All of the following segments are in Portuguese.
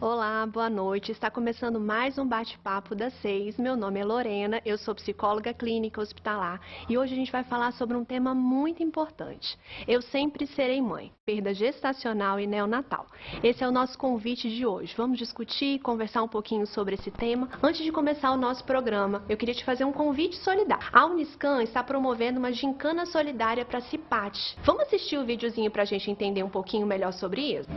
Olá, boa noite. Está começando mais um bate-papo das 6. Meu nome é Lorena, eu sou psicóloga clínica hospitalar e hoje a gente vai falar sobre um tema muito importante. Eu sempre serei mãe, perda gestacional e neonatal. Esse é o nosso convite de hoje. Vamos discutir e conversar um pouquinho sobre esse tema. Antes de começar o nosso programa, eu queria te fazer um convite solidário. A Uniscan está promovendo uma gincana solidária para a CIPAT. Vamos assistir o videozinho para a gente entender um pouquinho melhor sobre isso?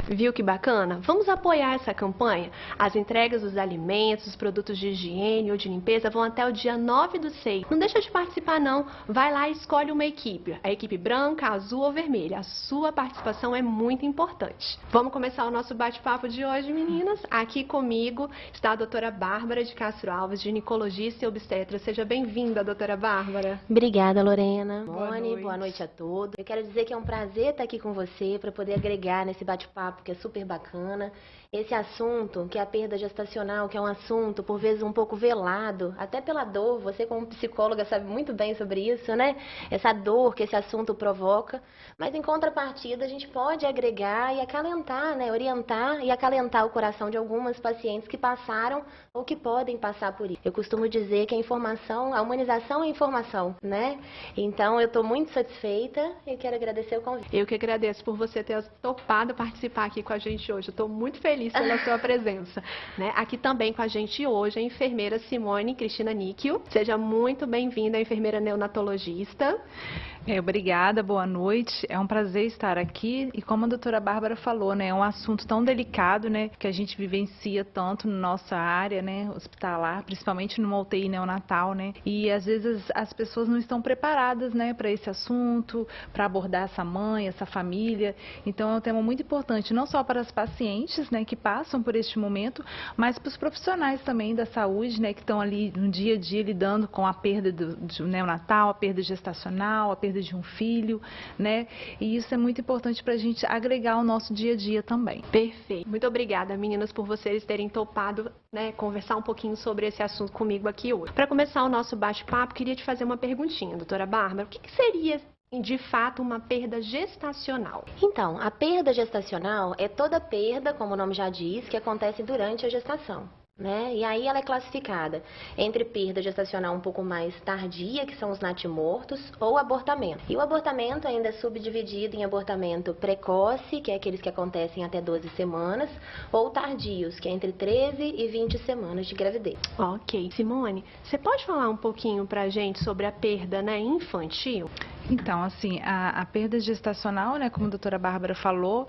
Viu que bacana? Vamos apoiar essa campanha? As entregas dos alimentos, os produtos de higiene ou de limpeza vão até o dia 9/6. Não deixa de participar não. Vai lá e escolhe uma equipe. A equipe branca, azul ou vermelha. A sua participação é muito importante. Vamos começar o nosso bate-papo de hoje, meninas? Aqui comigo está a doutora Bárbara de Castro Alves, ginecologista e obstetra. Seja bem-vinda, doutora Bárbara. Obrigada, Lorena. Boa noite a todos. Eu quero dizer que é um prazer estar aqui com você para poder agregar nesse bate-papo que é super bacana. Esse assunto, que é a perda gestacional, que é um assunto, por vezes, um pouco velado, até pela dor, você como psicóloga sabe muito bem sobre isso, né? Essa dor que esse assunto provoca, mas em contrapartida a gente pode agregar e acalentar, né? Orientar e acalentar o coração de algumas pacientes que passaram ou que podem passar por isso. Eu costumo dizer que a informação, a humanização é informação, né? Então eu estou muito satisfeita e quero agradecer o convite. Eu que agradeço por você ter topado participar aqui com a gente hoje. Eu estou muito feliz pela sua presença, né? Aqui também com a gente hoje a enfermeira Simone Cristina Níquel. Seja muito bem-vinda, enfermeira neonatologista. Obrigada, boa noite. É um prazer estar aqui e como a doutora Bárbara falou, né, é um assunto tão delicado, né, que a gente vivencia tanto na nossa área, né, hospitalar, principalmente numa UTI neonatal, né, e às vezes as pessoas não estão preparadas, né, para esse assunto, para abordar essa mãe, essa família. Então é um tema muito importante, não só para as pacientes, né, que passam por este momento, mas para os profissionais também da saúde, né, que estão ali no dia a dia lidando com a perda do neonatal, a perda gestacional, a perda de um filho, né? E isso é muito importante para a gente agregar ao nosso dia a dia também. Perfeito. Muito obrigada, meninas, por vocês terem topado, né, conversar um pouquinho sobre esse assunto comigo aqui hoje. Para começar o nosso bate-papo, queria te fazer uma perguntinha, doutora Bárbara. O que seria de fato uma perda gestacional? Então, a perda gestacional é toda perda, como o nome já diz, que acontece durante a gestação, né? E aí ela é classificada entre perda gestacional um pouco mais tardia, que são os natimortos, ou abortamento. E o abortamento ainda é subdividido em abortamento precoce, que é aqueles que acontecem até 12 semanas, ou tardios, que é entre 13 e 20 semanas de gravidez. Ok. Simone, você pode falar um pouquinho pra gente sobre a perda, né, infantil? Então, assim, a perda gestacional, né, como a doutora Bárbara falou,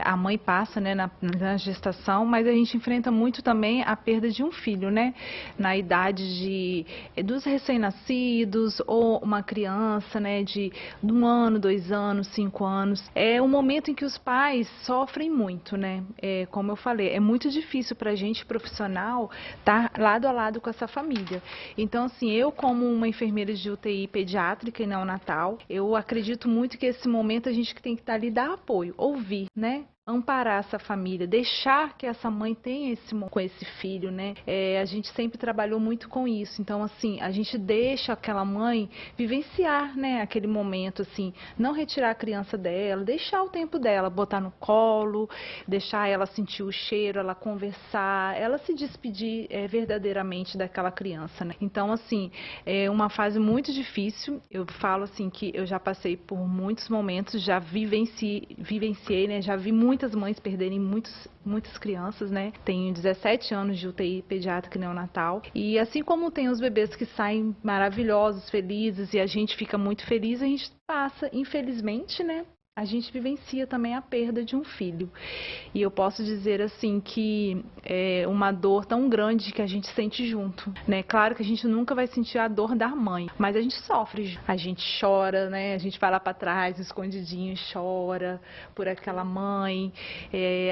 a mãe passa, né, na gestação, mas a gente enfrenta muito também a perda de um filho, né, na idade dos recém-nascidos ou uma criança, né, de 1 ano, 2 anos, 5 anos. É um momento em que os pais sofrem muito, né, como eu falei, é muito difícil para a gente profissional estar lado a lado com essa família. Então, assim, eu como uma enfermeira de UTI pediátrica e neonatal, eu acredito muito que esse momento a gente tem que estar ali, dar apoio, ouvir, né? Amparar essa família, deixar que essa mãe tenha esse com esse filho, né? A gente sempre trabalhou muito com isso. Então, assim, a gente deixa aquela mãe vivenciar, né, aquele momento, assim, não retirar a criança dela, deixar o tempo dela, botar no colo, deixar ela sentir o cheiro, ela conversar, ela se despedir verdadeiramente daquela criança, né? Então, assim, é uma fase muito difícil. Eu falo assim que eu já passei por muitos momentos, já vivenciei, né? Já vi muitas mães perderem muitas crianças, né? Tenho 17 anos de UTI pediátrica e neonatal. E assim como tem os bebês que saem maravilhosos, felizes, e a gente fica muito feliz, a gente passa, infelizmente, né, a gente vivencia também a perda de um filho. E eu posso dizer assim que é uma dor tão grande que a gente sente junto, né? Claro que a gente nunca vai sentir a dor da mãe, mas a gente sofre, a gente chora, né? A gente vai lá para trás, escondidinho, chora por aquela mãe.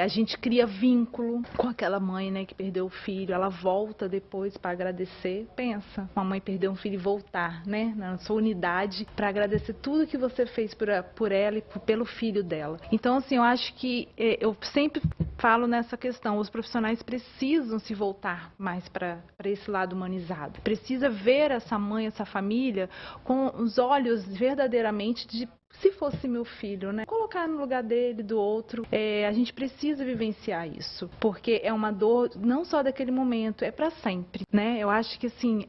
A gente cria vínculo com aquela mãe, né, que perdeu o filho. Ela volta depois para agradecer. Pensa, uma mãe perder um filho e voltar, né, na sua unidade para agradecer tudo que você fez por ela e pelo filho dela. Então, assim, eu acho que eu sempre falo nessa questão, os profissionais precisam se voltar mais para esse lado humanizado. Precisa ver essa mãe, essa família com os olhos verdadeiramente de se fosse meu filho, né? Colocar no lugar dele, do outro. A gente precisa vivenciar isso, porque é uma dor não só daquele momento, é para sempre, né? Eu acho que assim,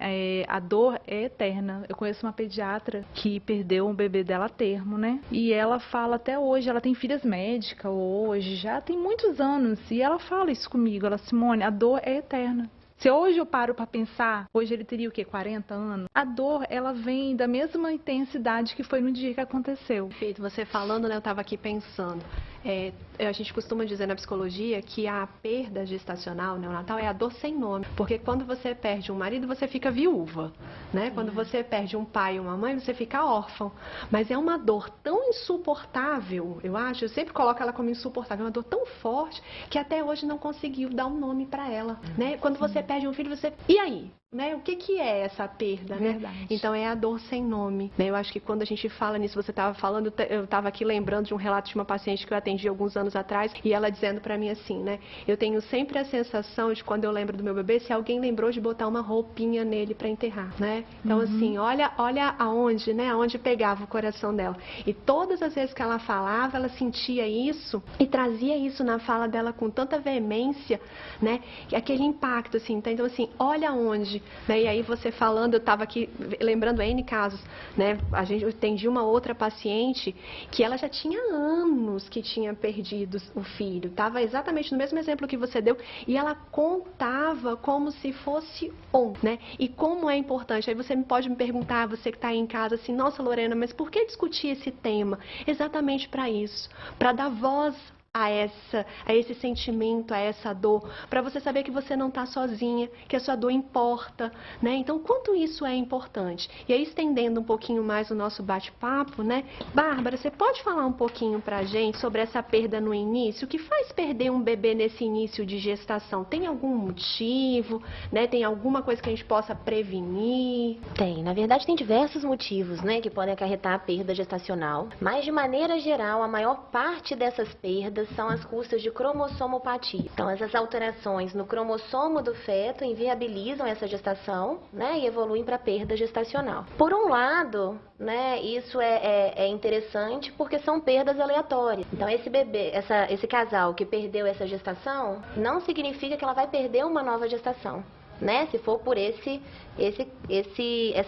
a dor é eterna. Eu conheço uma pediatra que perdeu um bebê dela a termo, né? E ela fala até hoje, ela tem filhas médicas hoje, já tem muitos anos, e ela fala isso comigo, ela, Simone, a dor é eterna. Se hoje eu paro para pensar, hoje ele teria o quê? 40 anos? A dor, ela vem da mesma intensidade que foi no dia que aconteceu. Perfeito, você falando, né, eu estava aqui pensando. A gente costuma dizer na psicologia que a perda gestacional neonatal é a dor sem nome, porque quando você perde um marido, você fica viúva, né? Quando você perde um pai ou uma mãe, você fica órfão. Mas é uma dor tão insuportável, eu acho, eu sempre coloco ela como insuportável, é uma dor tão forte que até hoje não conseguiu dar um nome para ela, né? Quando você perde um filho, você... E aí? Né? O que é essa perda, né? Verdade. Então é a dor sem nome, né? Eu acho que quando a gente fala nisso, você estava falando, eu estava aqui lembrando de um relato de uma paciente que eu atendi alguns anos atrás e ela dizendo para mim assim, né? Eu tenho sempre a sensação de quando eu lembro do meu bebê, se alguém lembrou de botar uma roupinha nele para enterrar, né? Então assim, olha aonde, né? Aonde pegava o coração dela. E todas as vezes que ela falava, ela sentia isso e trazia isso na fala dela com tanta veemência, né? Aquele impacto, assim. Então assim, olha aonde. Né? E aí você falando, eu estava aqui lembrando N casos, né? Eu atendi uma outra paciente que ela já tinha anos que tinha perdido o filho, estava exatamente no mesmo exemplo que você deu, e ela contava como se fosse né? E como é importante, aí você pode me perguntar, você que está aí em casa, assim, nossa Lorena, mas por que discutir esse tema? Exatamente para isso, para dar voz a esse sentimento, a essa dor, para você saber que você não está sozinha, que a sua dor importa, né? Então, quanto isso é importante? E aí, estendendo um pouquinho mais o nosso bate-papo, né? Bárbara, você pode falar um pouquinho para a gente sobre essa perda no início? O que faz perder um bebê nesse início de gestação? Tem algum motivo, né? Tem alguma coisa que a gente possa prevenir? Tem, na verdade tem diversos motivos, né, que podem acarretar a perda gestacional, mas de maneira geral a maior parte dessas perdas são as custas de cromossomopatia. Então essas alterações no cromossomo do feto inviabilizam essa gestação, né, e evoluem para a perda gestacional. Por um lado, né, isso é interessante porque são perdas aleatórias. Então esse bebê, esse casal que perdeu essa gestação, não significa que ela vai perder uma nova gestação, né, se for por essa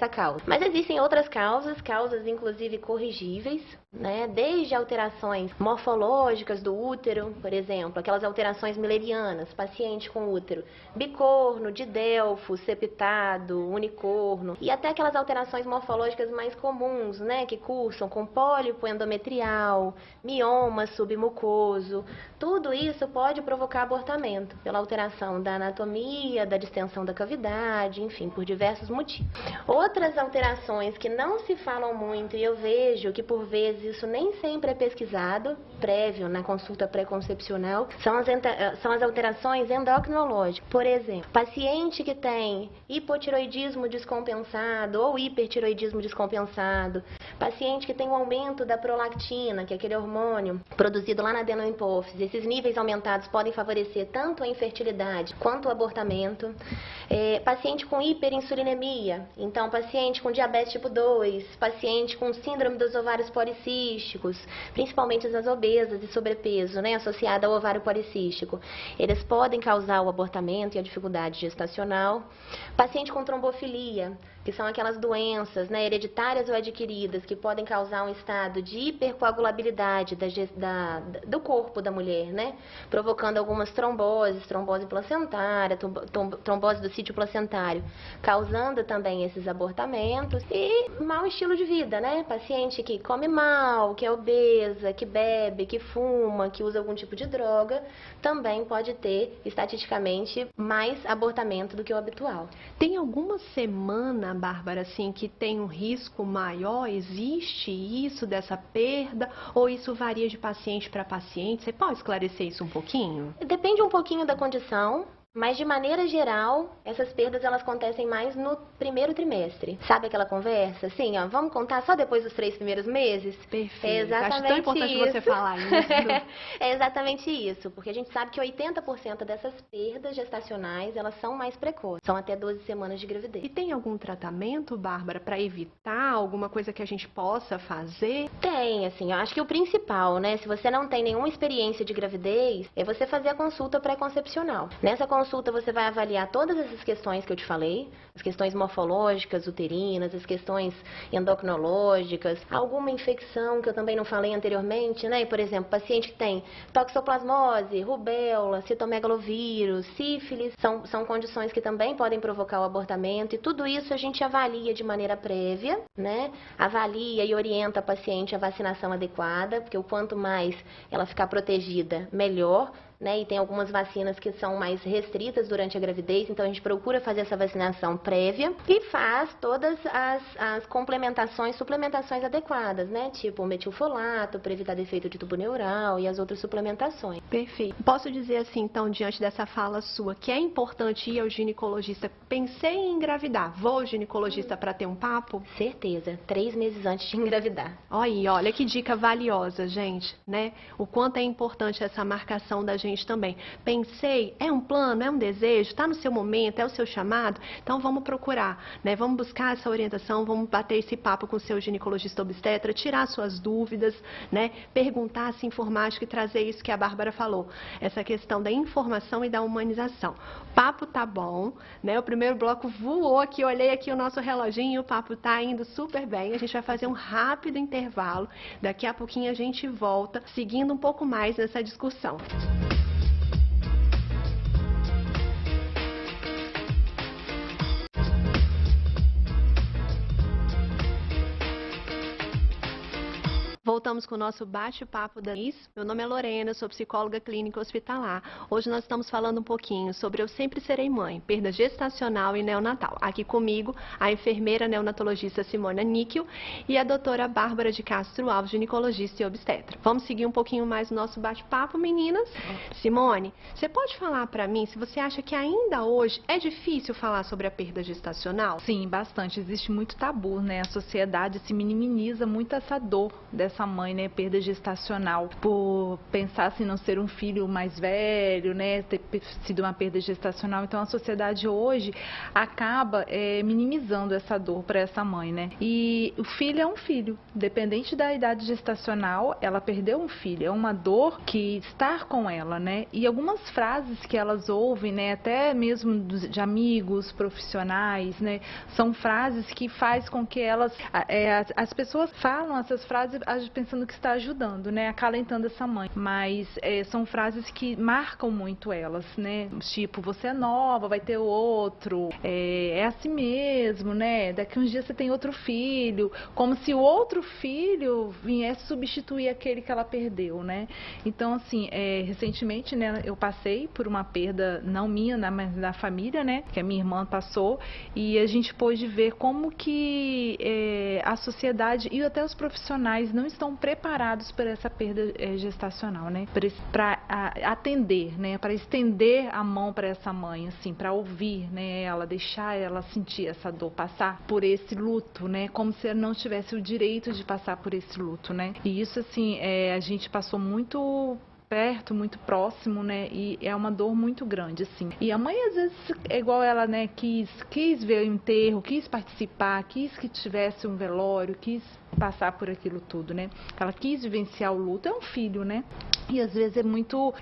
causa. Mas existem outras causas inclusive corrigíveis, né, desde alterações morfológicas do útero, por exemplo, aquelas alterações millerianas, paciente com útero bicorno, didelfo, septado, unicorno, e até aquelas alterações morfológicas mais comuns, né, que cursam com pólipo endometrial, mioma submucoso. Tudo isso pode provocar abortamento pela alteração da anatomia, da distensão da cavidade, enfim, por diversos motivos. Outras alterações que não se falam muito, e eu vejo que por vezes isso nem sempre é pesquisado, prévio, na consulta pré-concepcional, são as alterações endocrinológicas. Por exemplo, paciente que tem hipotiroidismo descompensado ou hipertiroidismo descompensado, paciente que tem um aumento da prolactina, que é aquele hormônio produzido lá na adenohipófise, esses níveis aumentados podem favorecer tanto a infertilidade quanto o abortamento. Paciente com hiperinsulinemia, então paciente com diabetes tipo 2, paciente com síndrome dos ovários policísticos, principalmente as obesas e sobrepeso, né, associada ao ovário policístico, eles podem causar o abortamento e a dificuldade gestacional. Paciente com trombofilia, que são aquelas doenças, né, hereditárias ou adquiridas que podem causar um estado de hipercoagulabilidade do corpo da mulher, né, provocando algumas tromboses, trombose placentária, trombose do sítio placentário, causando também esses abortamentos e mau estilo de vida, né, paciente que come mal, que é obesa, que bebe, que fuma, que usa algum tipo de droga, também pode ter, estatisticamente, mais abortamento do que o habitual. Tem alguma semana, Bárbara, assim, que tem um risco maior? Existe isso dessa perda? Ou isso varia de paciente para paciente? Você pode esclarecer isso um pouquinho? Depende um pouquinho da condição. Mas, de maneira geral, essas perdas elas acontecem mais no primeiro trimestre. Sabe aquela conversa? Assim, ó, vamos contar só depois dos 3 primeiros meses? Perfeito. É exatamente Acho tão importante isso. você falar isso. É exatamente isso, porque a gente sabe que 80% dessas perdas gestacionais, elas são mais precoces. São até 12 semanas de gravidez. E tem algum tratamento, Bárbara, para evitar alguma coisa que a gente possa fazer? Tem, assim, eu acho que o principal, né, se você não tem nenhuma experiência de gravidez, é você fazer a consulta pré-concepcional. Nessa consulta você vai avaliar todas essas questões que eu te falei, as questões morfológicas, uterinas, as questões endocrinológicas, alguma infecção que eu também não falei anteriormente, né? Por exemplo, paciente que tem toxoplasmose, rubéola, citomegalovírus, sífilis, são condições que também podem provocar o abortamento e tudo isso a gente avalia de maneira prévia, né? Avalia e orienta a paciente a vacinação adequada, porque o quanto mais ela ficar protegida, melhor. Né, e tem algumas vacinas que são mais restritas durante a gravidez, então a gente procura fazer essa vacinação prévia e faz todas as complementações, suplementações adequadas, né? Tipo o metilfolato, para evitar defeito de tubo neural e as outras suplementações. Perfeito. Posso dizer assim, então, diante dessa fala sua, que é importante ir ao ginecologista. Pensei em engravidar, vou ao ginecologista para ter um papo? Certeza, 3 meses antes de engravidar. Olha que dica valiosa, gente, né? O quanto é importante essa marcação da gente também. Pensei, é um plano, é um desejo, está no seu momento, é o seu chamado, então vamos procurar, né? Vamos buscar essa orientação, vamos bater esse papo com o seu ginecologista obstetra, tirar suas dúvidas, né? Perguntar, se informar, acho que trazer isso que a Bárbara falou, essa questão da informação e da humanização. O papo tá bom, né? O primeiro bloco voou aqui, olhei aqui o nosso reloginho, o papo tá indo super bem, a gente vai fazer um rápido intervalo, daqui a pouquinho a gente volta, seguindo um pouco mais nessa discussão. Voltamos com o nosso bate-papo da IS. Meu nome é Lorena, sou psicóloga clínica hospitalar. Hoje nós estamos falando um pouquinho sobre Eu Sempre Serei Mãe, perda gestacional e neonatal. Aqui comigo, a enfermeira neonatologista Simona Níquel e a doutora Bárbara de Castro Alves, ginecologista e obstetra. Vamos seguir um pouquinho mais o nosso bate-papo, meninas? Simone, você pode falar para mim se você acha que ainda hoje é difícil falar sobre a perda gestacional? Sim, bastante. Existe muito tabu, né? A sociedade se minimiza muito essa dor dessa mãe, né, perda gestacional, por pensar assim não ser um filho mais velho, né, ter sido uma perda gestacional. Então a sociedade hoje acaba minimizando essa dor para essa mãe, né? E o filho é um filho, independente da idade gestacional, ela perdeu um filho, é uma dor que está com ela, né? E algumas frases que elas ouvem, né, até mesmo de amigos, profissionais, né, são frases que faz com que elas, as pessoas falam essas frases pensando que está ajudando, né, acalentando essa mãe, mas são frases que marcam muito elas, né, tipo, você é nova, vai ter outro, é assim mesmo, né, daqui uns dias você tem outro filho, como se o outro filho viesse substituir aquele que ela perdeu, né. Então, assim, recentemente, né, eu passei por uma perda, não minha, mas da família, né, que a minha irmã passou, e a gente pôde ver como que a sociedade e até os profissionais não estão preparados para essa perda gestacional, né? Para atender, né? Para estender a mão para essa mãe, assim, para ouvir, né? Ela, deixar ela sentir essa dor, passar por esse luto, né? Como se ela não tivesse o direito de passar por esse luto, né? E isso, assim, a gente passou muito perto, muito próximo, né? E é uma dor muito grande, assim. E a mãe, às vezes, é igual ela, né? Quis ver o enterro, quis participar, quis que tivesse um velório, quis passar por aquilo tudo, né? Ela quis vivenciar o luto, é um filho, né? E às vezes é muito...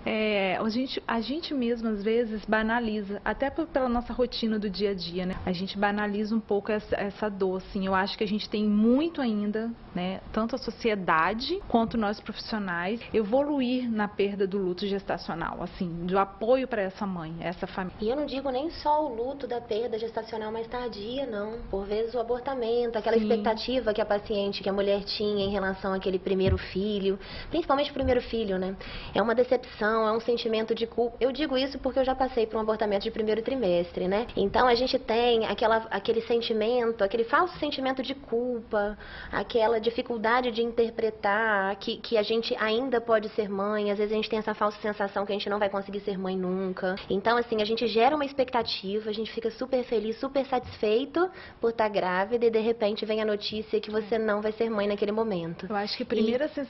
a gente mesmo, às vezes, banaliza, até pela nossa rotina do dia a dia, né? A gente banaliza um pouco essa dor, assim. Eu acho que a gente tem muito ainda, né? Tanto a sociedade quanto nós profissionais, evoluir na perda do luto gestacional, assim, do apoio para essa mãe, essa família. E eu não digo nem só o luto da perda gestacional mais tardia, não. Por vezes o abortamento, aquela Sim. expectativa que a mulher tinha em relação àquele primeiro filho, principalmente o primeiro filho, né? É uma decepção, é um sentimento de culpa. Eu digo isso porque eu já passei por um abortamento de primeiro trimestre, né? Então a gente tem aquele sentimento, aquele falso sentimento de culpa, aquela dificuldade de interpretar que a gente ainda pode ser mãe. Às vezes a gente tem essa falsa sensação que a gente não vai conseguir ser mãe nunca. Então, assim, a gente gera uma expectativa, a gente fica super feliz, super satisfeito por estar grávida e de repente vem a notícia que você não vai ser mãe naquele momento. Eu acho que a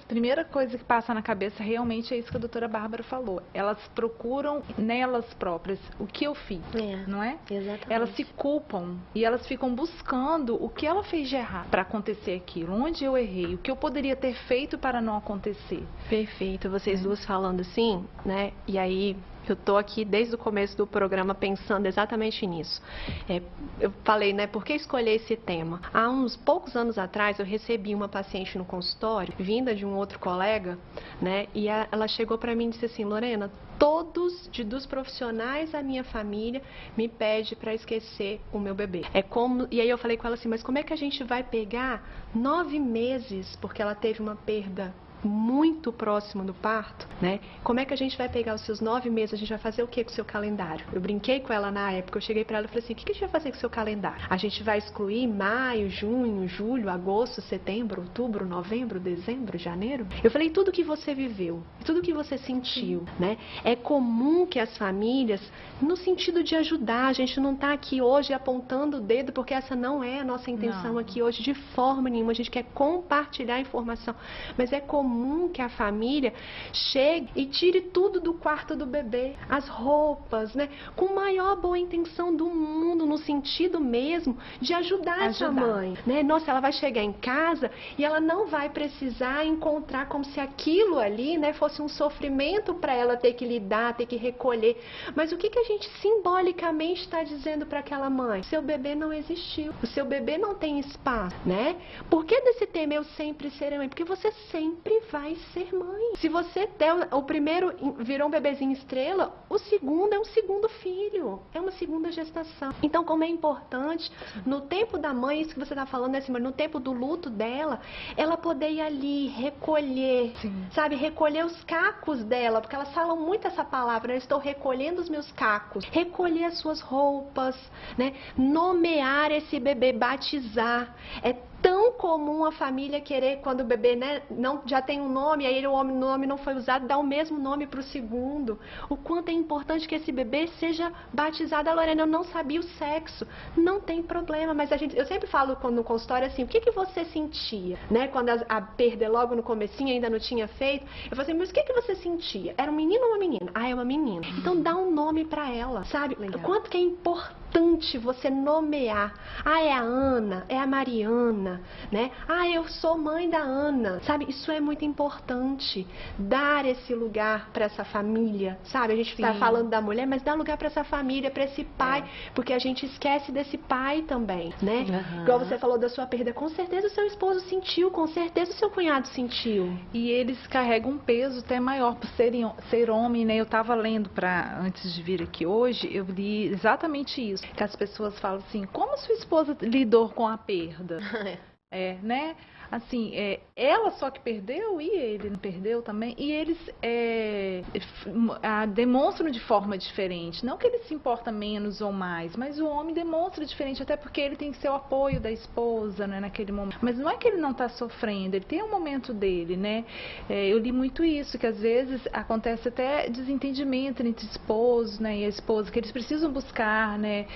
primeira coisa que passa na cabeça realmente é isso que a doutora Bárbara falou. Elas procuram nelas próprias o que eu fiz, não é? Exatamente. Elas se culpam e elas ficam buscando o que ela fez de errado para acontecer aquilo, onde eu errei, o que eu poderia ter feito para não acontecer. Perfeito, vocês duas falando assim, né? E aí eu tô aqui desde o começo do programa pensando exatamente nisso. Eu falei, né, por que escolher esse tema? Há uns poucos anos atrás eu recebi uma paciente no consultório, vinda de um outro colega, né? E ela chegou para mim e disse assim: Lorena, todos dos profissionais da minha família me pedem para esquecer o meu bebê. E aí eu falei com ela assim, mas como é que a gente vai pegar 9 meses, porque ela teve uma perda muito próximo do parto, né? Como é que a gente vai pegar os seus 9 meses? A gente vai fazer o que com o seu calendário? Eu brinquei com ela na época, eu cheguei para ela e falei assim, o que a gente vai fazer com o seu calendário? A gente vai excluir maio, junho, julho, agosto, setembro, outubro, novembro, dezembro, janeiro? Eu falei, tudo que você viveu, tudo que você sentiu, né? É comum que as famílias, no sentido de ajudar, a gente não está aqui hoje apontando o dedo, porque essa não é a nossa intenção aqui hoje, de forma nenhuma. A gente quer compartilhar informação, mas é comum que a família chegue e tire tudo do quarto do bebê, as roupas, né? Com a maior boa intenção do mundo, no sentido mesmo de ajudar essa mãe, né? Nossa, ela vai chegar em casa e ela não vai precisar encontrar como se aquilo ali, né, fosse um sofrimento para ela ter que lidar, ter que recolher. Mas o que a gente simbolicamente está dizendo para aquela mãe? Seu bebê não existiu, o seu bebê não tem espaço, né? Por que desse tema eu sempre serei mãe? Porque você sempre vai ser mãe. Se você der o primeiro virou um bebezinho estrela, o segundo é um segundo filho, é uma segunda gestação. Então, como é importante no tempo da mãe, isso que você está falando, né, no tempo do luto dela, ela poder ir ali recolher, sabe, recolher os cacos dela, porque elas falam muito essa palavra, eu estou recolhendo os meus cacos, recolher as suas roupas, né, nomear esse bebê, batizar. É tão comum a família querer, quando o bebê, né, não, já tem um nome, aí o nome não foi usado, dar o mesmo nome para o segundo. O quanto é importante que esse bebê seja batizado. A Lorena, eu não sabia o sexo. Não tem problema, mas eu sempre falo no consultório assim, o que você sentia? Né? Quando a perda logo no comecinho ainda não tinha feito, eu falo assim, mas o que você sentia? Era um menino ou uma menina? Ah, é uma menina. Então dá um nome para ela, sabe? Legal. O quanto que é importante você nomear. Ah, é a Ana, é a Mariana, né? Ah, eu sou mãe da Ana, sabe? Isso é muito importante, dar esse lugar para essa família, sabe? A gente está falando da mulher, mas dá lugar para essa família, para esse pai, porque a gente esquece desse pai também, né? Igual você falou da sua perda, com certeza o seu esposo sentiu, com certeza o seu cunhado sentiu. E eles carregam um peso até maior por ser homem, né? Eu estava lendo antes de vir aqui hoje, eu li exatamente isso, que as pessoas falam assim, como sua esposa lidou com a perda? Né? Assim, ela só que perdeu e ele não perdeu também. E eles demonstram de forma diferente. Não que ele se importa menos ou mais, mas o homem demonstra diferente, até porque ele tem que ser o apoio da esposa, né, naquele momento. Mas não é que ele não está sofrendo, ele tem um momento dele, né? Eu li muito isso, que às vezes acontece até desentendimento entre esposos, né, e a esposa, que eles precisam buscar, né,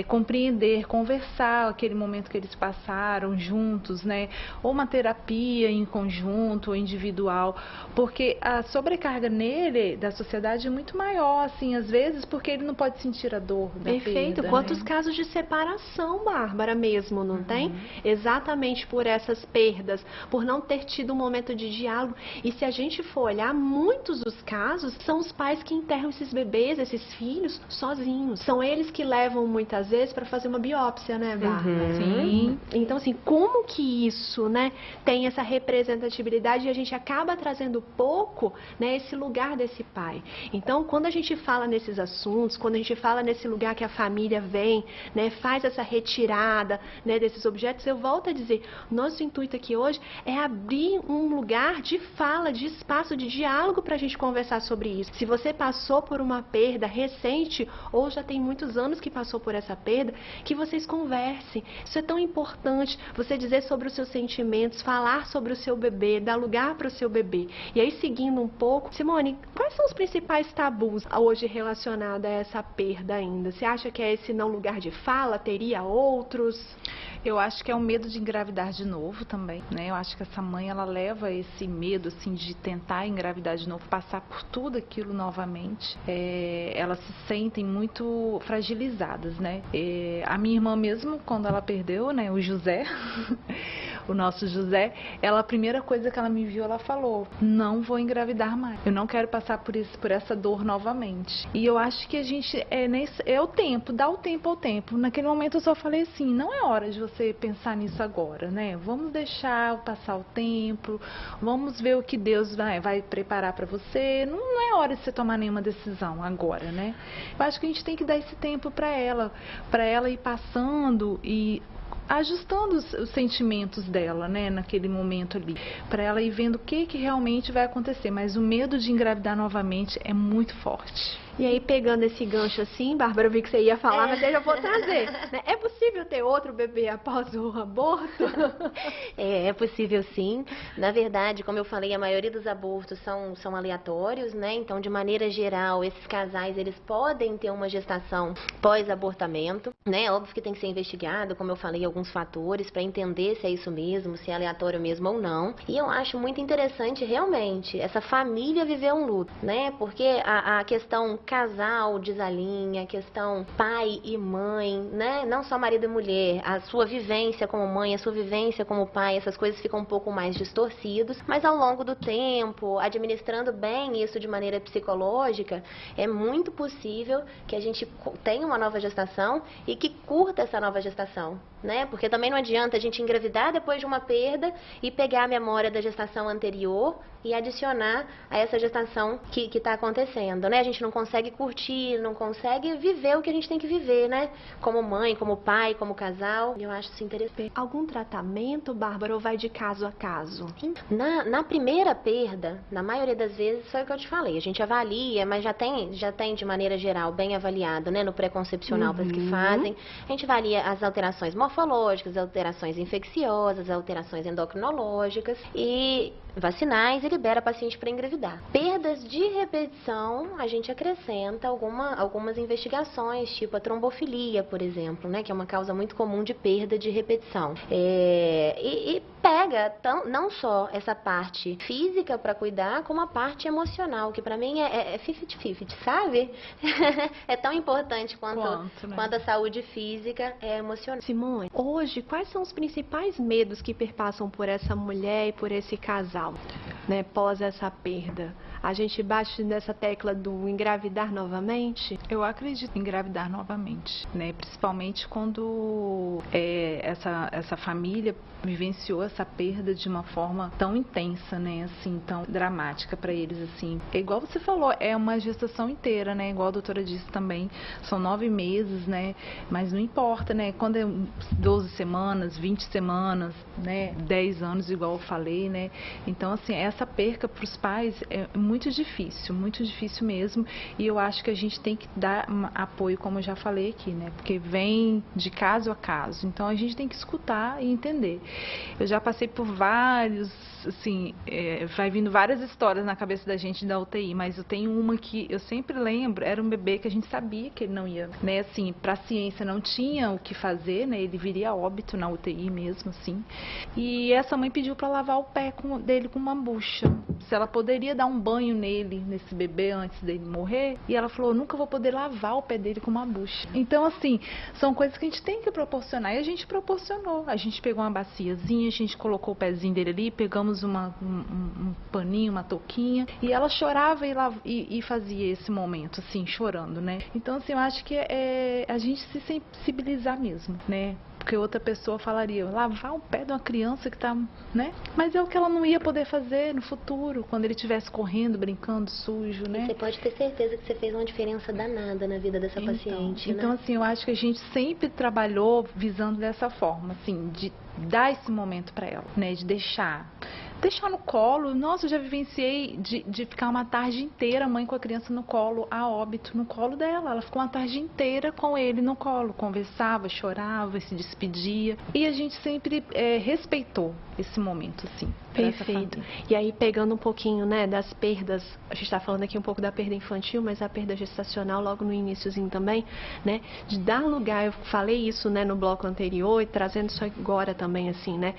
compreender, conversar aquele momento que eles passaram juntos, né? Ou uma terapia em conjunto, individual, porque a sobrecarga nele, da sociedade, é muito maior, assim, às vezes, porque ele não pode sentir a dor da Perfeito. perda, Quantos né? casos de separação, Bárbara, mesmo, não tem? Exatamente por essas perdas, por não ter tido um momento de diálogo. E se a gente for olhar, muitos dos casos são os pais que enterram esses bebês, esses filhos, sozinhos. São eles que levam, muitas vezes, para fazer uma biópsia, né, Bárbara? Sim. Então, assim, como que isso, né, tem essa representatividade e a gente acaba trazendo pouco, né, esse lugar desse pai. Então, quando a gente fala nesses assuntos, quando a gente fala nesse lugar que a família vem, né, faz essa retirada, né, desses objetos, eu volto a dizer, nosso intuito aqui hoje é abrir um lugar de fala, de espaço, de diálogo para a gente conversar sobre isso. Se você passou por uma perda recente ou já tem muitos anos que passou por essa perda, que vocês conversem. Isso é tão importante, você dizer sobre os seus sentimentos, falar sobre o seu bebê, dar lugar para o seu bebê. E aí, seguindo um pouco, Simone, quais são os principais tabus hoje relacionados a essa perda ainda? Você acha que é esse não lugar de fala? Teria outros? Eu acho que é o medo de engravidar de novo também, né? Eu acho que essa mãe, ela leva esse medo, assim, de tentar engravidar de novo, passar por tudo aquilo novamente. Elas se sentem muito fragilizadas, né? A minha irmã mesmo, quando ela perdeu, né, o José, o nosso José, a primeira coisa que ela me viu, ela falou, não vou engravidar mais. Eu não quero passar por isso, por essa dor novamente. E eu acho que a gente, é o tempo, dá o tempo ao tempo. Naquele momento eu só falei assim, não é hora de você pensar nisso agora, né? Vamos deixar passar o tempo, vamos ver o que Deus vai preparar para você. Não é hora de você tomar nenhuma decisão agora, né? Eu acho que a gente tem que dar esse tempo para ela ir passando e ajustando os sentimentos dela, né, naquele momento ali, para ela ir vendo o que realmente vai acontecer. Mas o medo de engravidar novamente é muito forte. E aí, pegando esse gancho assim, Bárbara, eu vi que você ia falar, mas eu já vou trazer, né? É possível ter outro bebê após o aborto? É possível sim. Na verdade, como eu falei, a maioria dos abortos são aleatórios, né? Então, de maneira geral, esses casais, eles podem ter uma gestação pós-abortamento, né? Óbvio que tem que ser investigado, como eu falei, alguns fatores para entender se é isso mesmo, se é aleatório mesmo ou não. E eu acho muito interessante, realmente, essa família viver um luto, né? Porque a questão casal desalinha, a questão pai e mãe, né? Não só marido e mulher, a sua vivência como mãe, a sua vivência como pai, essas coisas ficam um pouco mais distorcidas, mas ao longo do tempo, administrando bem isso de maneira psicológica, é muito possível que a gente tenha uma nova gestação e que curta essa nova gestação, né? Porque também não adianta a gente engravidar depois de uma perda e pegar a memória da gestação anterior e adicionar a essa gestação que está acontecendo, né? A gente não consegue curtir, não consegue viver o que a gente tem que viver, né? Como mãe, como pai, como casal. Eu acho isso interessante. Algum tratamento, Bárbara, ou vai de caso a caso? Na primeira perda, na maioria das vezes, foi o que eu te falei. A gente avalia, mas já tem de maneira geral bem avaliado, né? No pré-concepcional para as que fazem. A gente avalia as alterações morfológicas, alterações infecciosas, alterações endocrinológicas e vacinais e libera a paciente para engravidar. Perdas de repetição, a gente acrescenta algumas investigações, tipo a trombofilia, por exemplo, né, que é uma causa muito comum de perda de repetição. E pega não só essa parte física para cuidar, como a parte emocional, que para mim é 50-50, sabe? É tão importante quanto a saúde física é emocional. Simone, hoje, quais são os principais medos que perpassam por essa mulher e por esse casal, né, pós essa perda? A gente bate nessa tecla do engravidar novamente? Eu acredito em engravidar novamente, né? Principalmente quando essa família vivenciou essa perda de uma forma tão intensa, né? Assim, tão dramática para eles, assim. É igual você falou, é uma gestação inteira, né? Igual a doutora disse também, são 9 meses, né? Mas não importa, né? Quando é 12 semanas, 20 semanas, né? 10 anos, igual eu falei, né? Então, assim, essa perca para os pais é muito difícil mesmo. E eu acho que a gente tem que dar apoio, como eu já falei aqui, né? Porque vem de caso a caso. Então a gente tem que escutar e entender. Eu já passei por vários, assim, vai vindo várias histórias na cabeça da gente da UTI, mas eu tenho uma que eu sempre lembro, era um bebê que a gente sabia que ele não ia, né? Assim, pra ciência não tinha o que fazer, né? Ele viria a óbito na UTI mesmo, assim. E essa mãe pediu para lavar o pé dele com uma bucha. Se ela poderia dar um banho nesse bebê antes dele morrer. E ela falou, nunca vou poder lavar o pé dele com uma bucha. Então, assim, são coisas que a gente tem que proporcionar. E a gente proporcionou. A gente pegou uma baciazinha, a gente colocou o pezinho dele ali, pegamos um paninho, uma touquinha. E ela chorava e fazia esse momento, assim, chorando, né? Então, assim, eu acho que é a gente se sensibilizar mesmo, né? Porque outra pessoa falaria, lavar o pé de uma criança que tá, né? Mas é o que ela não ia poder fazer no futuro, quando ele estivesse correndo, brincando, sujo, né? E você pode ter certeza que você fez uma diferença danada na vida dessa paciente, então, né? assim, eu acho que a gente sempre trabalhou visando dessa forma, assim, de dar esse momento para ela, né? De deixar no colo. Nossa, eu já vivenciei de ficar uma tarde inteira, a mãe com a criança no colo, a óbito, no colo dela. Ela ficou uma tarde inteira com ele no colo, conversava, chorava, se despedia. E a gente sempre respeitou esse momento, assim. Perfeito. E aí, pegando um pouquinho, né, das perdas, a gente está falando aqui um pouco da perda infantil, mas a perda gestacional logo no iniciozinho também, né, de dar lugar, eu falei isso, né, no bloco anterior e trazendo isso agora também, assim, né,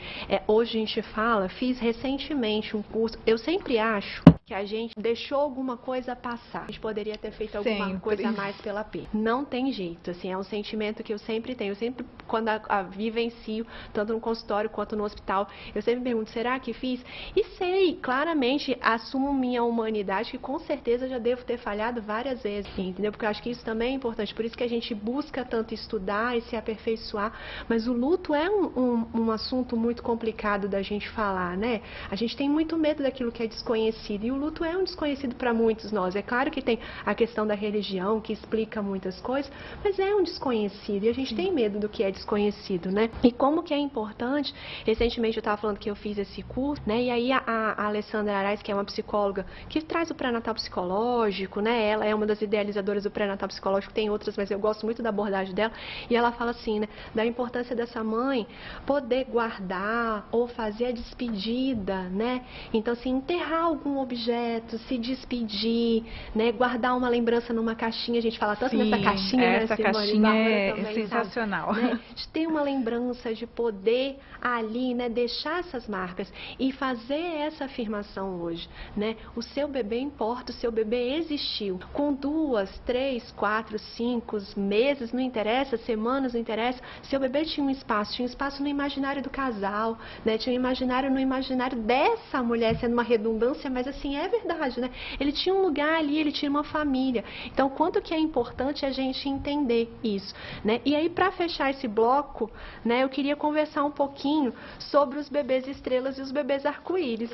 hoje a gente fala, fiz recentemente um curso, eu sempre acho que a gente deixou alguma coisa passar, a gente poderia ter feito alguma coisa a mais pela perda. Não tem jeito, assim, é um sentimento que eu sempre tenho, eu sempre, quando a vivencio, tanto no consultório quanto no hospital, eu sempre me pergunto, será que fiz? E sei, claramente, assumo minha humanidade, que com certeza já devo ter falhado várias vezes, entendeu? Porque eu acho que isso também é importante, por isso que a gente busca tanto estudar e se aperfeiçoar, mas o luto é um assunto muito complicado da gente falar, né? A gente tem muito medo daquilo que é desconhecido, e o luto é um desconhecido para muitos nós. É claro que tem a questão da religião, que explica muitas coisas, mas é um desconhecido, e a gente tem medo do que é desconhecido, né? E como que é importante, recentemente eu estava falando que eu fiz esse curso, né? E aí a Alessandra Arais, que é uma psicóloga que traz o pré-natal psicológico, né? Ela é uma das idealizadoras do pré-natal psicológico, tem outras, mas eu gosto muito da abordagem dela. E ela fala assim, né? Da importância dessa mãe poder guardar ou fazer a despedida, né? Então, assim, enterrar algum objeto, se despedir, né? Guardar uma lembrança numa caixinha. A gente fala tanto nessa caixinha, essa né? caixinha é também, sensacional. Sabe, né? De ter uma lembrança, de poder ali, né? Deixar essas marcas e fazer essa afirmação hoje, né? O seu bebê importa, o seu bebê existiu. Com 2, 3, 4, 5 meses, não interessa, semanas, não interessa, seu bebê tinha um espaço no imaginário do casal, né? Tinha um imaginário no imaginário dessa mulher, sendo uma redundância, mas assim, é verdade, né? Ele tinha um lugar ali, ele tinha uma família. Então, quanto que é importante a gente entender isso, né? E aí, para fechar esse bloco, né, eu queria conversar um pouquinho sobre os bebês estrelas e os bebês arco-íris.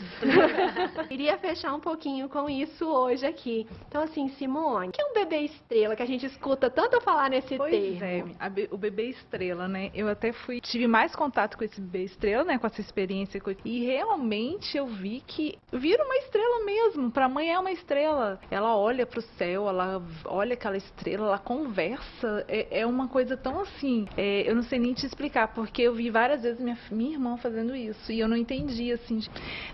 Queria fechar um pouquinho com isso hoje aqui. Então, assim, Simone, o que é um bebê estrela que a gente escuta tanto falar nesse termo? O bebê estrela, né? Eu até tive mais contato com esse bebê estrela, né? Com essa experiência. E realmente eu vi que vira uma estrela mesmo. Pra mãe é uma estrela. Ela olha pro céu, ela olha aquela estrela, ela conversa. É uma coisa tão assim, eu não sei nem te explicar, porque eu vi várias vezes minha irmã fazendo isso e eu não entendi, assim,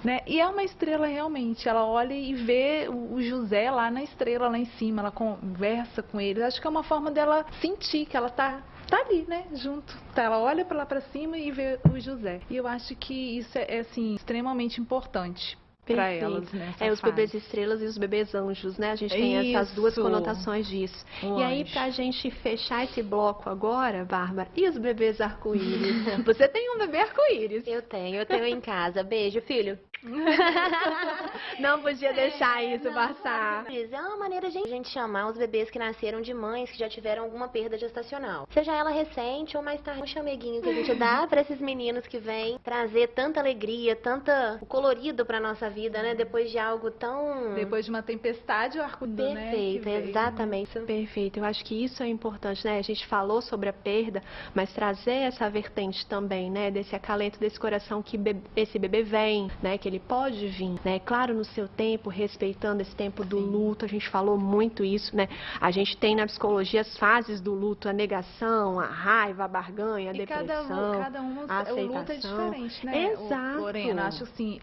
né? E é uma estrela realmente. Ela olha e vê o José lá na estrela, lá em cima. Ela conversa com ele. Acho que é uma forma dela sentir que ela tá ali, né, junto. Ela olha para lá para cima e vê o José. E eu acho que isso é assim, extremamente importante para elas, né? Os bebês estrelas e os bebês anjos, né? A gente tem essas duas conotações disso. E aí, pra gente fechar esse bloco agora, Bárbara, e os bebês arco-íris? Você tem um bebê arco-íris? Eu tenho em casa. Beijo, filho. Não podia deixar isso passar. É uma maneira de a gente chamar os bebês que nasceram de mães que já tiveram alguma perda gestacional. Seja ela recente ou mais tarde, um chameguinho que a gente dá para esses meninos que vêm trazer tanta alegria, o colorido para nossa vida, né? Depois de algo tão... Depois de uma tempestade, o arco-íris, né? Perfeito, exatamente. Perfeito. Eu acho que isso é importante, né? A gente falou sobre a perda, mas trazer essa vertente também, né? Desse acalento, desse coração que esse bebê vem, né? Que ele pode vir, né? Claro, no seu tempo, respeitando esse tempo do luto, a gente falou muito isso, né? A gente tem na psicologia as fases do luto, a negação, a raiva, a barganha, a depressão, cada um, a aceitação. o luto é diferente, né? Exato. Lorena, acho assim,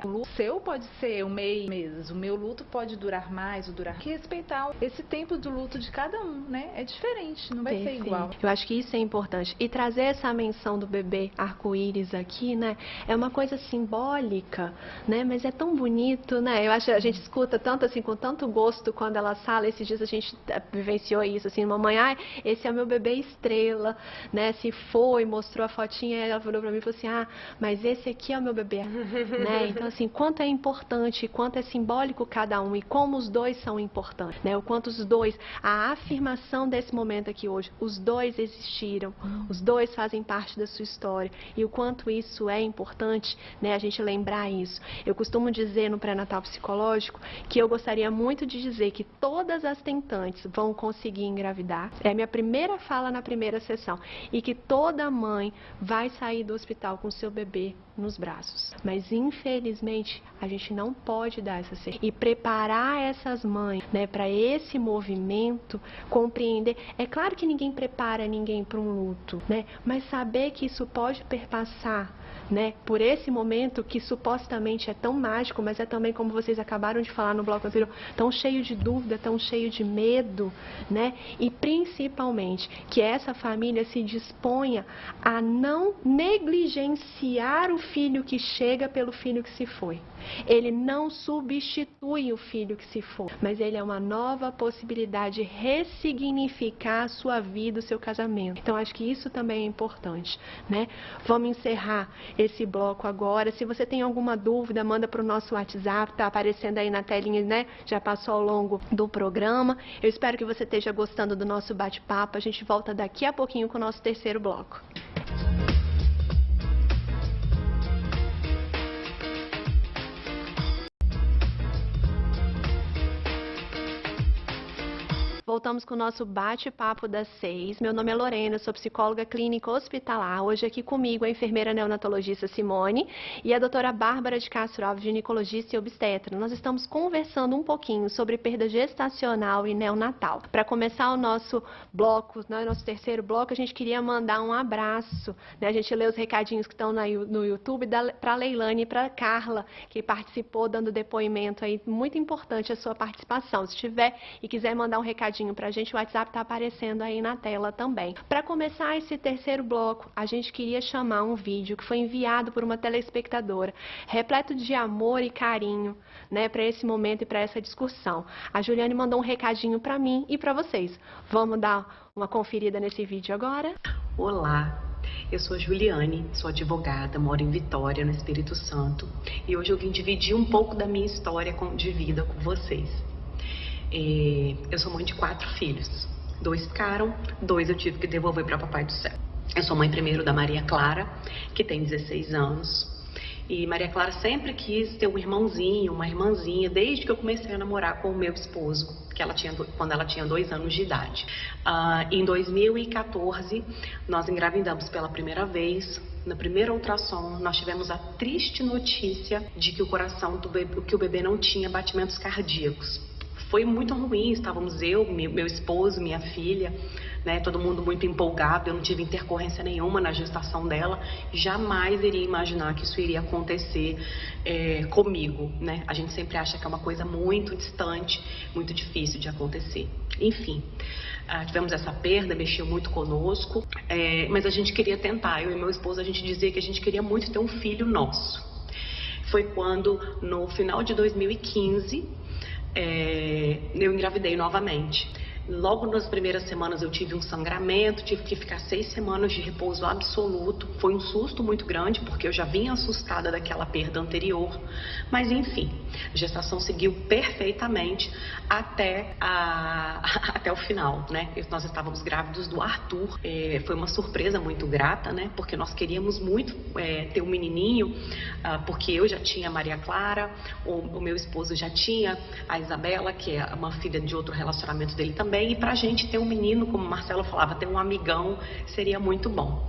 o luto seu pode ser meses, o meu luto pode durar mais ou durar. Que respeitar esse tempo do luto de cada um, né? É diferente, não vai ser igual. Eu acho que isso é importante. E trazer essa menção do bebê arco-íris aqui, né? É uma coisa simbólica, né? Mas é tão bonito, né? Eu acho que a gente escuta tanto assim, com tanto gosto quando ela fala. Esses dias a gente vivenciou isso, assim, mamãe, esse é o meu bebê estrela, né? Se foi, mostrou a fotinha, ela falou pra mim e falou assim, mas esse aqui é o meu bebê, né? Então, assim, quanto é importante, quanto é simbólico cada um e como os dois são importantes, né? O quanto os dois, a afirmação desse momento aqui hoje, os dois existiram, os dois fazem parte da sua história e o quanto isso é importante, né? A gente lembrar isso. Eu costumo dizer no pré-natal psicológico que eu gostaria muito de dizer que todas as tentantes vão conseguir engravidar. É a minha primeira fala na primeira sessão. E que toda mãe vai sair do hospital com seu bebê nos braços. Mas, infelizmente, a gente não pode dar essa certeza. E preparar essas mães, né, para esse movimento, compreender. É claro que ninguém prepara ninguém para um luto, né? Mas saber que isso pode perpassar, né, por esse momento que supostamente é tão mágico, mas é também, como vocês acabaram de falar no bloco anterior, tão cheio de dúvida, tão cheio de medo, né? E principalmente que essa família se disponha a não negligenciar o filho que chega pelo filho que se foi. Ele não substitui o filho que se foi, mas ele é uma nova possibilidade de ressignificar a sua vida, o seu casamento. Então, acho que isso também é importante, né? Vamos encerrar esse bloco agora. Se você tem alguma dúvida, manda para o nosso WhatsApp, tá aparecendo aí na telinha, né? Já passou ao longo do programa. Eu espero que você esteja gostando do nosso bate-papo. A gente volta daqui a pouquinho com o nosso terceiro bloco. Voltamos com o nosso bate-papo das 6. Meu nome é Lorena, sou psicóloga clínica hospitalar. Hoje aqui comigo a enfermeira neonatologista Simone e a doutora Bárbara de Castro Alves, ginecologista e obstetra. Nós estamos conversando um pouquinho sobre perda gestacional e neonatal. Para começar o nosso bloco, né, nosso terceiro bloco, a gente queria mandar um abraço, né? A gente lê os recadinhos que estão no YouTube para a Leilane e para a Carla, que participou dando depoimento aí. Muito importante a sua participação. Se tiver e quiser mandar um recadinho para a gente, o WhatsApp está aparecendo aí na tela também. Para começar esse terceiro bloco, a gente queria chamar um vídeo que foi enviado por uma telespectadora, repleto de amor e carinho, né, para esse momento e para essa discussão. A Juliane mandou um recadinho para mim e para vocês. Vamos dar uma conferida nesse vídeo agora? Olá, eu sou a Juliane, sou advogada, moro em Vitória, no Espírito Santo, e hoje eu vim dividir um pouco da minha história de vida com vocês. Eu sou mãe de 4 filhos. 2 ficaram, 2 eu tive que devolver para Papai do Céu. Eu sou mãe primeiro da Maria Clara, que tem 16 anos. E Maria Clara sempre quis ter um irmãozinho, uma irmãzinha, desde que eu comecei a namorar com o meu esposo, quando ela tinha 2 anos de idade. Em 2014, nós engravidamos pela primeira vez. Na primeira ultrassom, nós tivemos a triste notícia de que o bebê não tinha batimentos cardíacos. Foi muito ruim, estávamos eu, meu esposo, minha filha, né, todo mundo muito empolgado. Eu não tive intercorrência nenhuma na gestação dela. Jamais iria imaginar que isso iria acontecer comigo, né? A gente sempre acha que é uma coisa muito distante, muito difícil de acontecer. Enfim, tivemos essa perda, mexeu muito conosco, mas a gente queria tentar. Eu e meu esposo, a gente dizia que a gente queria muito ter um filho nosso. Foi quando, no final de 2015, eu engravidei novamente. Logo nas primeiras semanas eu tive um sangramento, tive que ficar 6 semanas de repouso absoluto. Foi um susto muito grande, porque eu já vinha assustada daquela perda anterior. Mas enfim, a gestação seguiu perfeitamente até o final, né? Nós estávamos grávidos do Arthur. Foi uma surpresa muito grata, né? Porque nós queríamos muito ter um menininho, porque eu já tinha a Maria Clara, o meu esposo já tinha a Isabela, que é uma filha de outro relacionamento dele também. E pra gente ter um menino, como o Marcelo falava, ter um amigão, seria muito bom.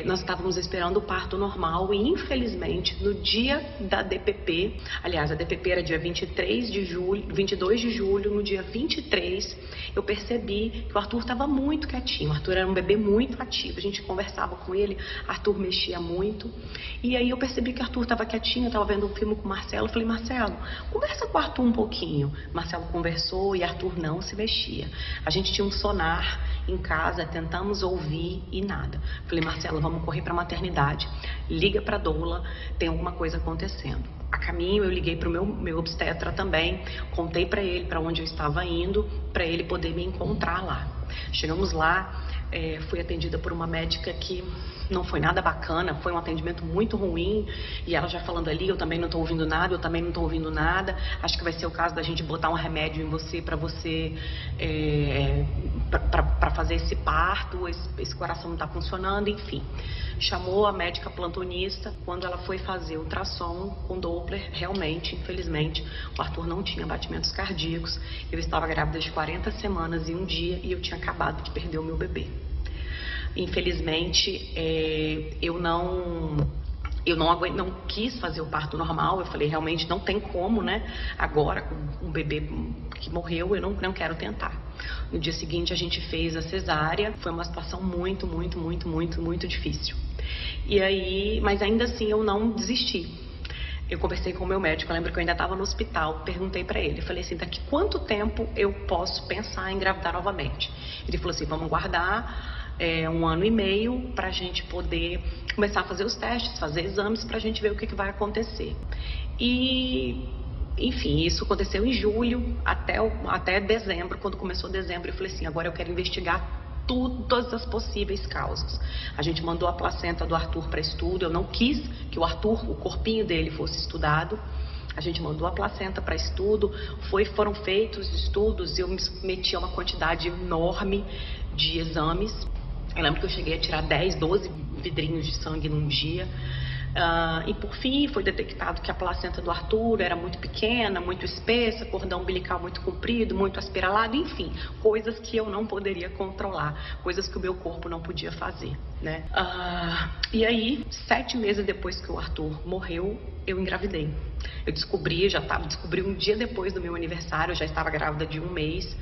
Nós estávamos esperando o parto normal e, infelizmente, no dia da DPP, aliás, a DPP era dia 22 de julho, no dia 23, eu percebi que o Arthur estava muito quietinho. O Arthur era um bebê muito ativo, a gente conversava com ele, Arthur mexia muito. E aí eu percebi que Arthur estava quietinho, eu estava vendo um filme com o Marcelo, eu falei, Marcelo, conversa com o Arthur um pouquinho. Marcelo conversou e Arthur não se mexia. A gente tinha um sonar em casa, tentamos ouvir e nada. Falei, Marcelo, vamos correr para a maternidade, liga para a doula, tem alguma coisa acontecendo. A caminho eu liguei para o meu obstetra também, contei para ele para onde eu estava indo, para ele poder me encontrar lá. Chegamos lá, fui atendida por uma médica que não foi nada bacana, foi um atendimento muito ruim, e ela já falando ali, eu também não estou ouvindo nada, eu também não estou ouvindo nada, acho que vai ser o caso da gente botar um remédio em você para para fazer esse parto, esse coração não está funcionando, enfim. Chamou a médica plantonista, quando ela foi fazer o ultrassom com Doppler, realmente, infelizmente, o Arthur não tinha batimentos cardíacos, eu estava grávida de 40 semanas e um dia, e eu tinha acabado de perder o meu bebê. Infelizmente, eu não quis fazer o parto normal. Eu falei, realmente não tem como, né? Agora, com um bebê que morreu, eu não quero tentar. No dia seguinte, a gente fez a cesárea. Foi uma situação muito, muito, muito, muito, muito difícil. E aí, mas ainda assim, eu não desisti. Eu conversei com o meu médico, eu lembro que eu ainda estava no hospital, perguntei para ele, falei assim, daqui quanto tempo eu posso pensar em engravidar novamente? Ele falou assim, vamos guardar 1 ano e meio para a gente poder começar a fazer os testes, fazer exames para a gente ver o que vai acontecer. E, enfim, isso aconteceu em julho até dezembro. Quando começou dezembro, eu falei assim, agora eu quero investigar todas as possíveis causas. A gente mandou a placenta do Arthur para estudo, eu não quis que o Arthur, o corpinho dele, fosse estudado. A gente mandou a placenta para estudo, foram feitos estudos, eu me meti a uma quantidade enorme de exames. Eu lembro que eu cheguei a tirar 10, 12 vidrinhos de sangue num dia. E por fim foi detectado que a placenta do Arthur era muito pequena, muito espessa, cordão umbilical muito comprido, muito aspiralado, enfim, coisas que eu não poderia controlar, coisas que o meu corpo não podia fazer, né? E aí, 7 meses depois que o Arthur morreu, eu engravidei. Eu descobri um dia depois do meu aniversário, eu já estava grávida de 1 mês.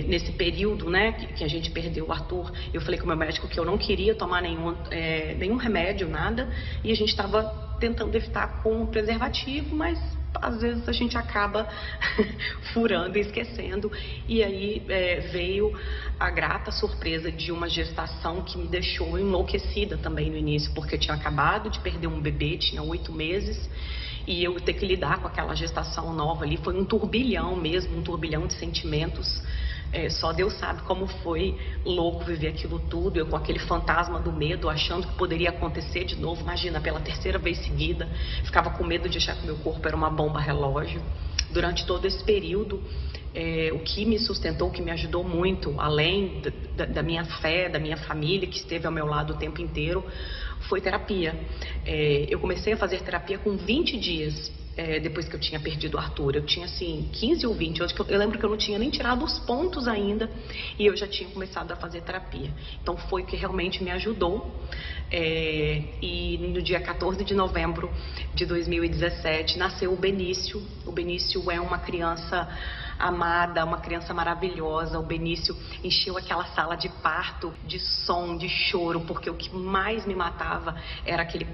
Nesse período, né, que a gente perdeu o Arthur, eu falei com o meu médico que eu não queria tomar nenhum remédio, nada, e a gente estava tentando evitar com o preservativo, mas às vezes a gente acaba furando e esquecendo. E aí veio a grata surpresa de uma gestação que me deixou enlouquecida também no início, porque eu tinha acabado de perder um bebê, tinha 8 meses, e eu ter que lidar com aquela gestação nova ali, foi um turbilhão mesmo, um turbilhão de sentimentos. Só Deus sabe como foi louco viver aquilo tudo, eu com aquele fantasma do medo, achando que poderia acontecer de novo, imagina, pela 3ª vez seguida, ficava com medo de achar que meu corpo era uma bomba relógio. Durante todo esse período, o que me sustentou, o que me ajudou muito, além da minha fé, da minha família, que esteve ao meu lado o tempo inteiro, foi terapia. Eu comecei a fazer terapia com 20 dias. Depois que eu tinha perdido o Arthur, eu tinha assim 15 ou 20, eu lembro que eu não tinha nem tirado os pontos ainda e eu já tinha começado a fazer terapia. Então foi o que realmente me ajudou. E no dia 14 de novembro de 2017 nasceu o Benício. O Benício é uma criança amada, uma criança maravilhosa. O Benício encheu aquela sala de parto de som, de choro, porque o que mais me matava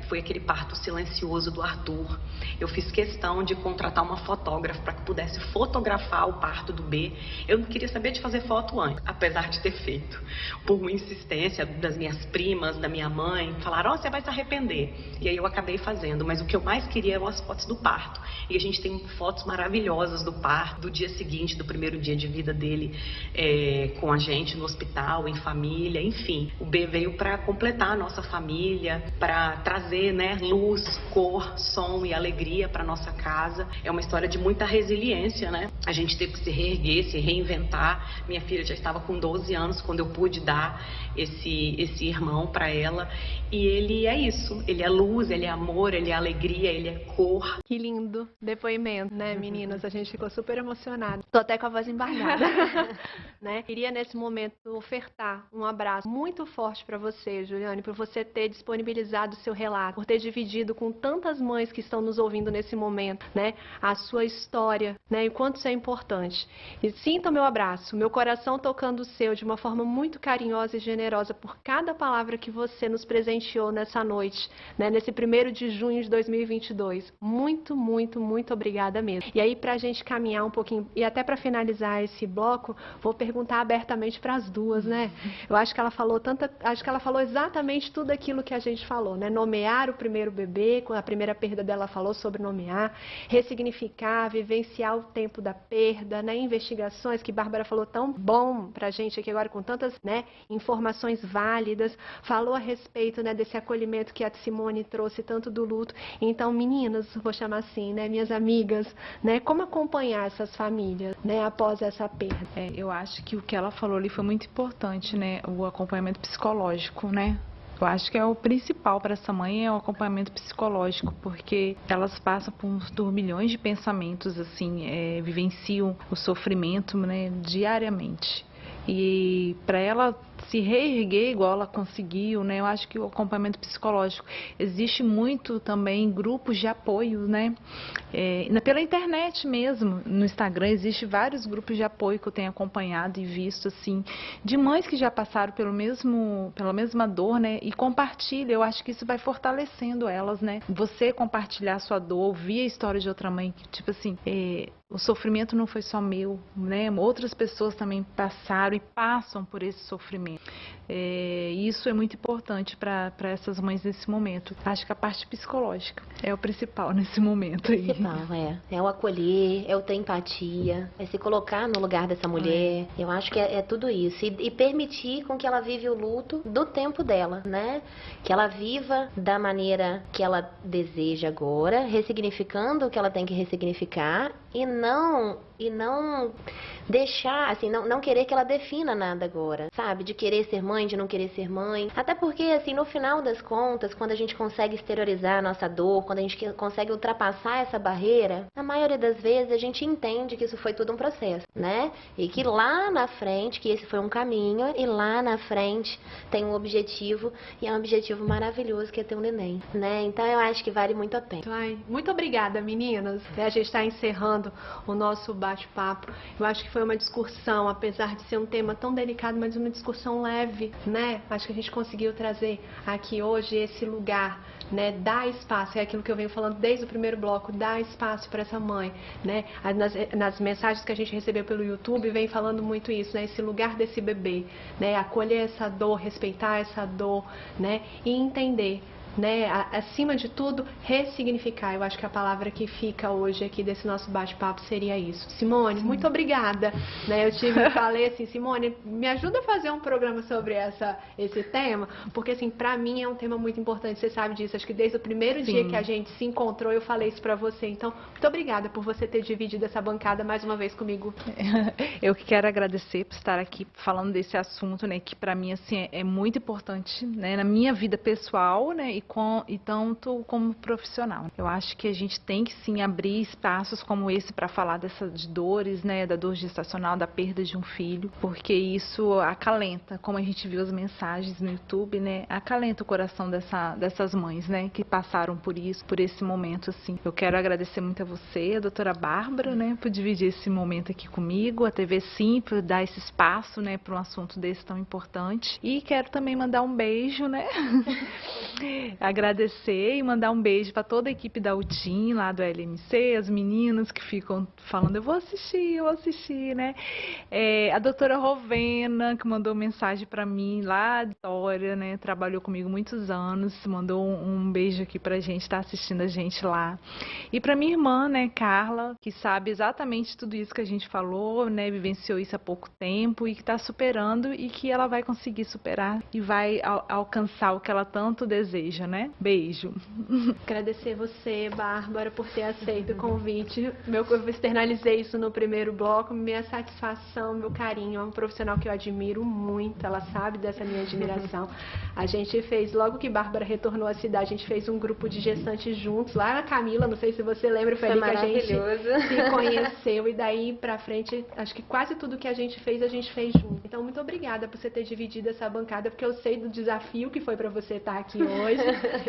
foi aquele parto silencioso do Arthur. Eu fiz questão de contratar uma fotógrafa para que pudesse fotografar o parto do B. Eu não queria saber de fazer foto antes, apesar de ter feito. Por uma insistência das minhas primas, da minha mãe, falaram, você vai se arrepender. E aí eu acabei fazendo, mas o que eu mais queria eram as fotos do parto. E a gente tem fotos maravilhosas do parto, do dia seguinte, do primeiro dia de vida dele com a gente no hospital, em família, enfim. O B veio para completar a nossa família, para trazer, né, luz, cor, som e alegria para nossa casa. É uma história de muita resiliência, né? A gente teve que se reerguer, se reinventar. Minha filha já estava com 12 anos quando eu pude dar esse irmão para ela. E ele é isso, ele é luz, ele é amor, ele é alegria, ele é cor. Que lindo depoimento, né, meninas? A gente ficou super emocionada obrigada. Tô até com a voz embargada. Né? Queria nesse momento ofertar um abraço muito forte para você, Juliane, por você ter disponibilizado o seu relato, por ter dividido com tantas mães que estão nos ouvindo nesse momento, né, a sua história, né, e quanto isso é importante. E sinta o meu abraço, meu coração tocando o seu de uma forma muito carinhosa e generosa por cada palavra que você nos presenteou nessa noite, né, nesse 1º de junho de 2022. Muito, muito, muito obrigada mesmo. E aí, para a gente caminhar um pouquinho, e até para finalizar esse bloco, vou perguntar abertamente para as duas, né? Eu acho que ela falou exatamente tudo aquilo que a gente falou, né? Nomear o primeiro bebê, a primeira perda dela falou sobre nomear, ressignificar, vivenciar o tempo da perda, né? Investigações que Bárbara falou tão bom pra gente aqui agora com tantas, né, informações válidas, falou a respeito, né, desse acolhimento que a Simone trouxe tanto do luto. Então, meninas, vou chamar assim, né, minhas amigas, né, como acompanhar essas famílias, né, após essa perda? Eu acho que o que ela falou ali foi muito importante, né, o acompanhamento psicológico, né? Eu acho que é o principal para essa mãe é o acompanhamento psicológico, porque elas passam por uns turbilhões de pensamentos, assim, vivenciam o sofrimento, né, diariamente. E para ela se reerguer igual ela conseguiu, né? Eu acho que o acompanhamento psicológico existe muito também grupos de apoio, né? Pela internet mesmo, no Instagram existe vários grupos de apoio que eu tenho acompanhado e visto assim, de mães que já passaram pela mesma dor, né? E compartilha. Eu acho que isso vai fortalecendo elas, né? Você compartilhar a sua dor, ouvir a história de outra mãe, tipo assim, o sofrimento não foi só meu, né? Outras pessoas também passaram e passam por esse sofrimento. Isso é muito importante para essas mães nesse momento. Acho que a parte psicológica é o principal nesse momento aí. É o acolher, é o ter empatia, é se colocar no lugar dessa mulher. Eu acho que é tudo isso. E permitir com que ela vive o luto do tempo dela, né? Que ela viva da maneira que ela deseja agora, ressignificando o que ela tem que ressignificar e não deixar, assim, não querer que ela defina nada agora, sabe? De querer ser mãe, de não querer ser mãe. Até porque, assim, no final das contas, quando a gente consegue exteriorizar a nossa dor, quando a gente consegue ultrapassar essa barreira, a maioria das vezes a gente entende que isso foi tudo um processo, né? E que lá na frente, que esse foi um caminho, e lá na frente tem um objetivo, e é um objetivo maravilhoso, que é ter um neném, né? Então eu acho que vale muito a pena. Muito obrigada, meninas. A gente está encerrando o nosso bate-papo. Eu acho que foi uma discussão, apesar de ser um tema tão delicado, mas uma discussão leve, né? Acho que a gente conseguiu trazer aqui hoje esse lugar, né? Dar espaço, é aquilo que eu venho falando desde o primeiro bloco, dar espaço para essa mãe, né? Nas mensagens que a gente recebeu pelo YouTube, vem falando muito isso, né? Esse lugar desse bebê, né? Acolher essa dor, respeitar essa dor, né? E entender, né, acima de tudo, ressignificar. Eu acho que a palavra que fica hoje aqui desse nosso bate-papo seria isso. Simone, muito obrigada. Né, falei assim, Simone, me ajuda a fazer um programa sobre esse tema, porque assim, pra mim é um tema muito importante, você sabe disso. Acho que desde o primeiro dia que a gente se encontrou, eu falei isso pra você. Então, muito obrigada por você ter dividido essa bancada mais uma vez comigo. Eu que quero agradecer por estar aqui falando desse assunto, né, que pra mim, assim, é muito importante, né, na minha vida pessoal, né, e tanto como profissional. Eu acho que a gente tem que sim abrir espaços como esse para falar de dores, né, da dor gestacional, da perda de um filho, porque isso acalenta, como a gente viu as mensagens no YouTube, né, acalenta o coração dessas mães, né, que passaram por isso, por esse momento, assim. Eu quero agradecer muito a você, a doutora Bárbara, né, por dividir esse momento aqui comigo, a TV Sim, por dar esse espaço, né, para um assunto desse tão importante. E quero também mandar um beijo, né, agradecer e mandar um beijo para toda a equipe da UTIM, lá do LMC, as meninas que ficam falando, eu vou assistir, né? A doutora Rovena, que mandou mensagem para mim lá de Vitória, né? Trabalhou comigo muitos anos, mandou um beijo aqui pra gente, tá assistindo a gente lá. E para minha irmã, né, Carla, que sabe exatamente tudo isso que a gente falou, né? Vivenciou isso há pouco tempo e que tá superando e que ela vai conseguir superar e vai alcançar o que ela tanto deseja. seja, né? Beijo. Agradecer você, Bárbara, por ter aceito o convite. Eu externalizei isso no primeiro bloco, minha satisfação, meu carinho. É um profissional que eu admiro muito, ela sabe dessa minha admiração. A gente fez, logo que Bárbara retornou à cidade, a gente fez um grupo de gestantes juntos, lá na Camila, não sei se você lembra, foi ali que a gente se conheceu, e daí pra frente, acho que quase tudo que a gente fez junto. Então, muito obrigada por você ter dividido essa bancada, porque eu sei do desafio que foi pra você estar aqui hoje.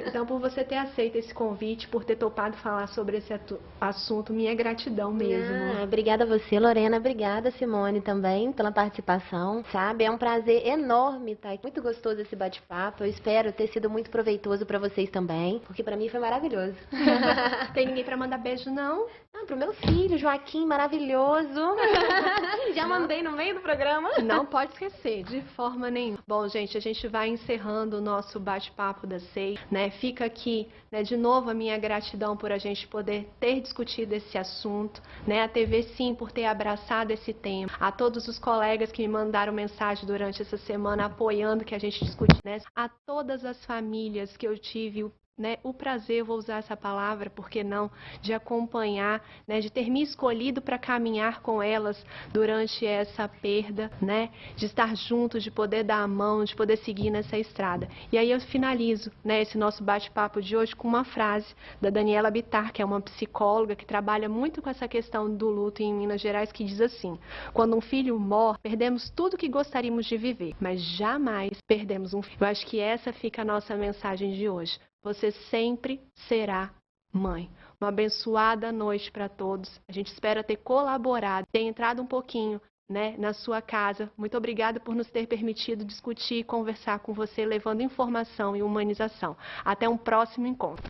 Então, por você ter aceito esse convite, por ter topado falar sobre esse assunto, minha gratidão mesmo. Obrigada a você, Lorena. Obrigada, Simone, também, pela participação, sabe? É um prazer enorme estar aqui. Muito gostoso esse bate-papo. Eu espero ter sido muito proveitoso para vocês também, porque para mim foi maravilhoso. Tem ninguém para mandar beijo, não? Não, pro meu filho, Joaquim, maravilhoso. Já mandei no meio do programa. Não pode esquecer, de forma nenhuma. Bom, gente, a gente vai encerrando o nosso bate-papo da SEI, né? Fica aqui, né, de novo a minha gratidão por a gente poder ter discutido esse assunto, né? A TV Sim por ter abraçado esse tema. A todos os colegas que me mandaram mensagem durante essa semana apoiando que a gente discutisse, né? A todas as famílias que eu tive o prazer, vou usar essa palavra, por que não, de acompanhar, né, de ter me escolhido para caminhar com elas durante essa perda, né, de estar junto, de poder dar a mão, de poder seguir nessa estrada. E aí eu finalizo, né, esse nosso bate-papo de hoje com uma frase da Daniela Bittar, que é uma psicóloga que trabalha muito com essa questão do luto em Minas Gerais, que diz assim: quando um filho morre, perdemos tudo que gostaríamos de viver, mas jamais perdemos um filho. Eu acho que essa fica a nossa mensagem de hoje. Você sempre será mãe. Uma abençoada noite para todos. A gente espera ter colaborado, ter entrado um pouquinho, né, na sua casa. Muito obrigada por nos ter permitido discutir e conversar com você, levando informação e humanização. Até um próximo encontro.